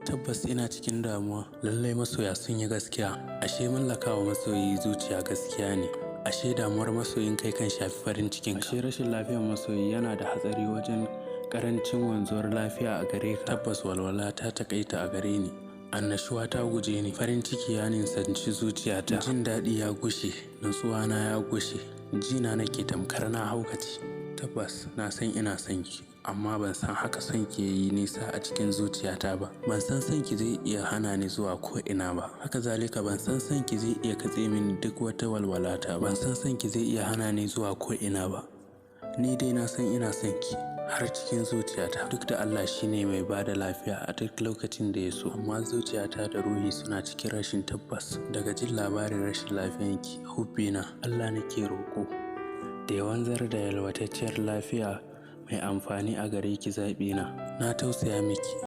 Tabbas ina cikin damuwa, lallai masoya sun yi gaskiya. Ashe mallakawa masoyi zuciya gaskiya ne. Ashe damuwar masoyin kai kan shafi farin cikin. Ashe rashin lafiyar masoyi yana da hatsari wajen karancin wanzuwar lafiya a gare ka. Tabbas walwala ta takaita a gare ni. Annashuwa ta guje ni, farin ciki ya nisanci zuciyata. Jin daɗi ya gushe, nutsuwa na ya gushe, jina nake tamkar na haukace. Tabbas na san ina son ki, amma ban san haka son ki yayi nisa a cikin zuciyata ba. Ban san son ki zai iya hana ni zuwa ko ina ba. Haka zalika ban san son ki zai iya katse mini duk wata walwalata ba. Ban san son ki zai iya hana ni zuwa ko ina ba. Ni dai na san ina son ki har cikin zuciyata. Duk da Allah shine mai bada lafiya a duk lokacin da ya so, amma zuciyata da ruhi suna cikin rashin tabbas. Daga jin labarin rashin lafiyanki, hubbina, Allah nake roƙo da ya wanzar da yalwatacciyar lafiya mai amfani a gare ki zaɓina. Na tausaya miki.